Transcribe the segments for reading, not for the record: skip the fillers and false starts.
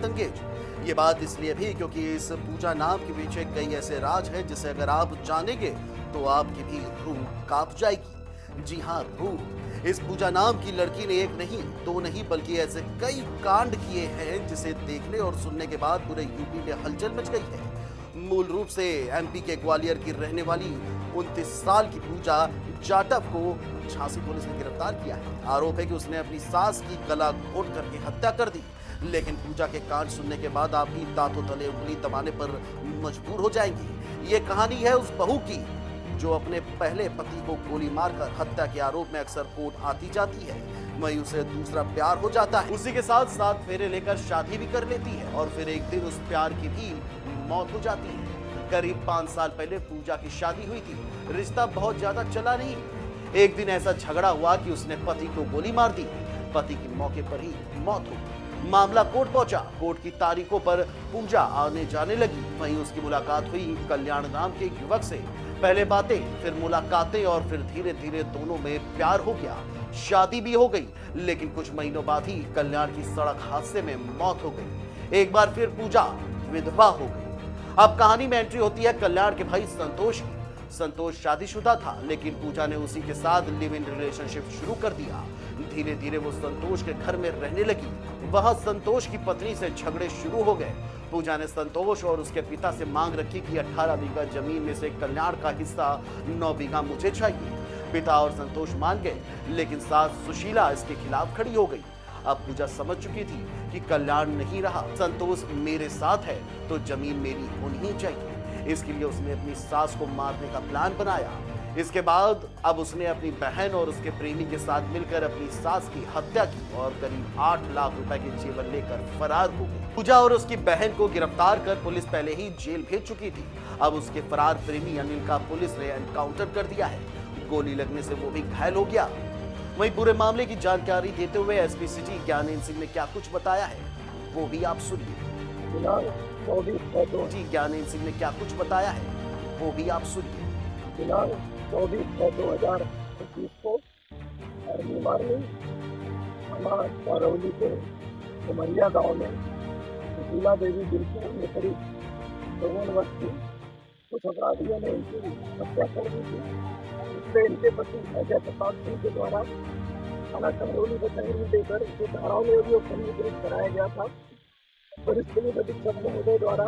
हैरतअंगेज। ये बात इसलिए भी क्योंकि इस पूजा नाम के पीछे कई ऐसे राज हैं जिसे अगर आप जानेंगे तो आपकी भी रूह कांप जाएगी। जी हाँ, रूह। इस पूजा नाम की लड़की ने एक नहीं, दो नहीं, बल्कि ऐसे कई कांड किए हैं जिसे देखने और सुनने के बाद पूरे यूपी में हलचल मच गई है। मूल रूप से एमपी के ग्वालियर की रहने वाली 29 साल की पूजा जाटव को झांसी पुलिस ने गिरफ्तार किया है। आरोप है कि उसने अपनी सास की गला घोट करके हत्या कर दी। लेकिन पूजा के कांड सुनने के बाद आप भी दांतों तले उंगली दबाने पर मजबूर हो जाएंगे। ये कहानी है उस बहू की जो अपने पहले पति को गोली मारकर हत्या के आरोप में अक्सर कोर्ट आती जाती है। वहीं उसे दूसरा प्यार हो जाता है, उसी के साथ साथ फेरे लेकर शादी भी कर लेती है और फिर एक दिन उस प्यार की भी मौत हो जाती है। करीब 5 साल पहले पूजा की शादी हुई थी। रिश्ता बहुत ज्यादा चला नहीं। एक दिन ऐसा झगड़ा हुआ कि उसने पति को गोली मार दी। पति की मौके पर ही मौत हो गई। मामला कोर्ट पहुंचा। कोर्ट की तारीखों पर पूजा आने जाने लगी। वहीं उसकी मुलाकात हुई कल्याण नाम के युवक से। पहले बातें, फिर मुलाकातें और फिर धीरे धीरे दोनों में प्यार हो गया। शादी भी हो गई। लेकिन कुछ महीनों बाद ही कल्याण की सड़क हादसे में मौत हो गई। एक बार फिर पूजा विधवा हो गई। अब कहानी में एंट्री होती है कल्याण के भाई संतोष की। संतोष शादीशुदा था, लेकिन पूजा ने उसी के साथ लिव इन रिलेशनशिप शुरू कर दिया। धीरे धीरे वो संतोष के घर में रहने लगी। वहां संतोष की पत्नी से झगड़े शुरू हो गए। पूजा ने संतोष और उसके पिता से मांग रखी कि 18 बीघा जमीन में से कल्याण का हिस्सा 9 बीघा मुझे चाहिए। पिता और संतोष मान गए, लेकिन सास सुशीला इसके खिलाफ खड़ी हो गई। अब पूजा समझ चुकी थी कि कल्याण नहीं रहा, संतोष मेरे साथ है तो जमीन मेरी होनी ही चाहिए। इसके लिए उसने अपनी सास को मारने का प्लान बनाया। इसके बाद अब उसने अपनी बहन और उसके प्रेमी के साथ मिलकर अपनी सास की हत्या की और करीब 8 लाख रुपए के जेवर लेकर फरार हो गई। पूजा और उसकी बहन को गिरफ्तार कर पुलिस पहले ही जेल भेज चुकी थी। अब उसके फरार प्रेमी अनिल का पुलिस ने एनकाउंटर कर दिया है। गोली लगने से वो भी घायल हो गया। वहीं पूरे मामले की जानकारी देते हुए एसपी सिटी ज्ञानेंद्र सिंह ने क्या कुछ बताया है वो भी आप सुनिए। जी, ज्ञानेंद्र सिंह ने क्या कुछ बताया है वो भी आप सुनिए। दिनांक 24/6/2021 को अर्ली मॉर्निंग हमारा करौली के उमरिया गांव में सुशीला देवी बिल्कुल में करीब 54 वर्ष की कुछ अपराधियों ने इनकी हत्या कर दी थी। इससे इनके पति अजय प्रताप सिंह के द्वारा थाना करौली को तहरीर देकर इसे धाराओं में अभियोग पंजीकृत कराया गया था। पुलिस अधीक्षक महोदय द्वारा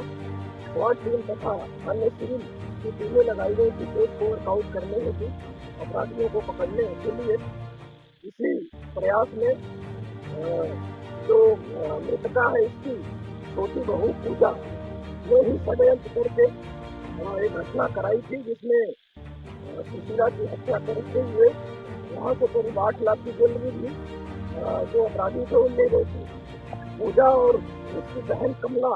स्वाट टीम तथा अन्य सिविल की टीमें लगाई गई थी केस को वर्कआउट करने हेतु अपराधियों को पकड़ने के लिए। इसी प्रयास में जो मृतका है इसकी छोटी बहू पूजा ने ही षड्यंत्र करके एक घटना कराई थी जिसमें सुशीला की हत्या करते हुए वहाँ से करीब 8 लाख की ज्वेलरी भी जो अपराधी थे ले गए थे। पूजा और उसकी बहन कमला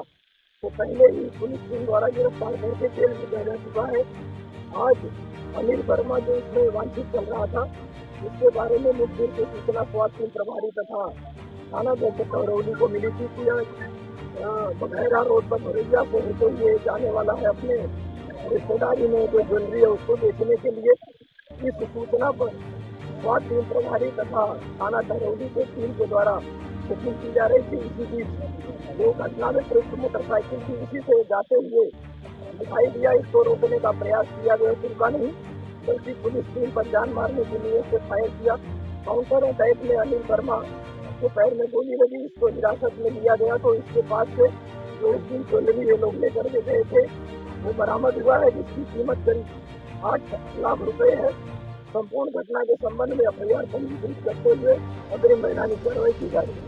को पहले ही पुलिस टीम द्वारा गिरफ्तार करके जेल में भेजा जा चुका है। आज अनिल वर्मा जो इसमें वांछित चल रहा था इसके बारे में मुखबिर की सूचना स्वास्थ्य टीम प्रभारी तथा थाना जज करौली को मिली थी कि बघैरा रोड पर भरैया से होते हुए जाने वाला है अपने रिश्तेदारी में जो ज्वेलरी है उसको बेचने के लिए। इस सूचना पर स्वास्थ्य टीम प्रभारी तथा थाना करौली के टीम के द्वारा बुकिंग की जा रही थी। इसी बीच जो घटना में प्रयुक्त मोटरसाइकिल थी उसी से जाते हुए दिखाई दिया। इसको रोकने का प्रयास किया गया, रुका नहीं बल्कि पुलिस टीम पर जान मारने के लिए से फायर किया। काउंटर अटैक में अनिल वर्मा के पैर में गोली लगी। इसको हिरासत में लिया गया तो इसके पास से जो इसकी ज्वेलरी ये लोग लेकर के गए थे वो बरामद हुआ है जिसकी कीमत करीब 8 लाख रुपए है। संपूर्ण घटना के संबंध में एफआईआर पंजीकृत करते हुए अग्रिम वैधानिक कार्रवाई की जा रही है।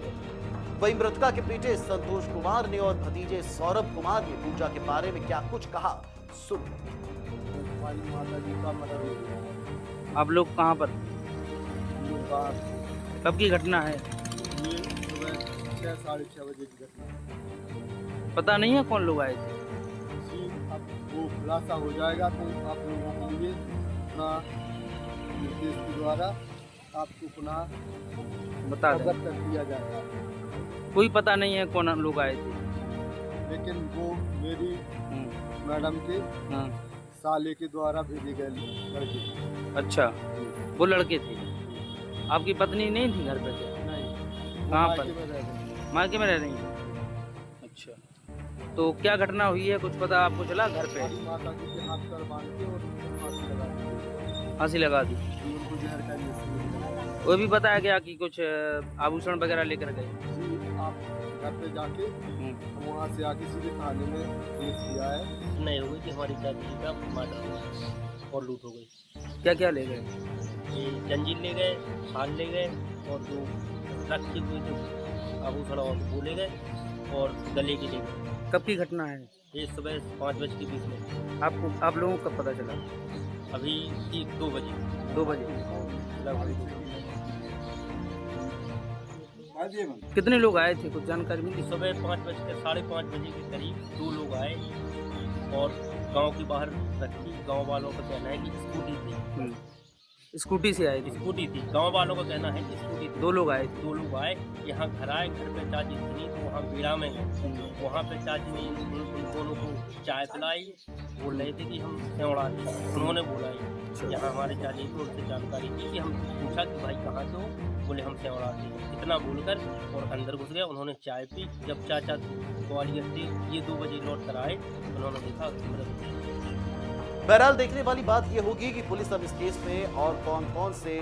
वहीं मृतका के बेटे संतोष कुमार ने और भतीजे सौरभ कुमार ने पूजा के बारे में क्या कुछ कहा सुन। माता जी का मर्डर हो गया। आप लोग कहाँ पर? कब की घटना है? ये सुबह 6 साढ़े 6 बजे की घटना है। पता नहीं है कौन लोग आए थे? जी, अब वो खुलासा हो जाएगा तो आप लोगों को लिए अपना निर्देश के द्वारा आपको पुनः बता अवगत दें। कर दिया जाएगा। कोई पता नहीं है कौन लोग आए थे? लेकिन वो मेरी मैडम के हाँ। साले के द्वारा भेजे गए लड़के। अच्छा, वो लड़के थे। आपकी पत्नी नहीं थी घर पे? नहीं, कहाँ मायके पर? में रह रहे हैं। मायके में रह रही हैं। तो क्या घटना हुई है, कुछ पता आपको चला? घर पे हमारी माता जी के हाथ पैर बांध के और उनको फांसी लगा दी। फांसी लगा दी। उनको जहर का इंजेक्शन लगाया। वो भी बताया गया कि कुछ आभूषण वगैरह लेकर गए। जी, आप घर पे जाके हम वहाँ से आके सीधे थाने में केस किया है। नहीं हो गई कि हमारी दादी का मर्डर हो गया और लूट हो गई। क्या क्या ले गए? ये जंजीर ले गए, हाल ले गए और जो रखे हुए जो आभूषण और वो ले गए और गले के ले गए। कब की घटना है? ये सुबह 5:20 में। आप लोगों को कब पता चला? अभी 1-2 बजे 2 बजे। लगभग। कितने लोग आए थे, कुछ जानकारी मिली? सुबह 5:05 बजे के करीब 2 लोग आए और गांव के बाहर रखी। गांव वालों का कहना है कि स्कूटी थी। स्कूटी से आए थे? स्कूटी थी। गांव वालों का कहना है कि स्कूटी थी। 2 लोग आए थे। 2 लोग आए, यहाँ घर आए, घर पे चाची थी तो वहाँ बीड़ा में गए। वहाँ पे चाची ने उन दोनों को चाय पिलाई। बोल रहे थे कि हम सेवड़ा थे। उन्होंने बोला यहाँ हमारे चाची को उनसे जानकारी की कि हम पूछा कि भाई कहाँ से हो? बोले हम सेवड़ा थे। इतना बोलकर और अंदर घुस गया। उन्होंने चाय पी। जब चाचा ग्वालियर से ये 2 बजे लौट कर आए, उन्होंने देखा मृत। बहरहाल देखने वाली बात यह होगी कि पुलिस अब इस केस में और कौन-कौन से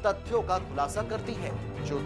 तथ्यों का खुलासा करती है। जो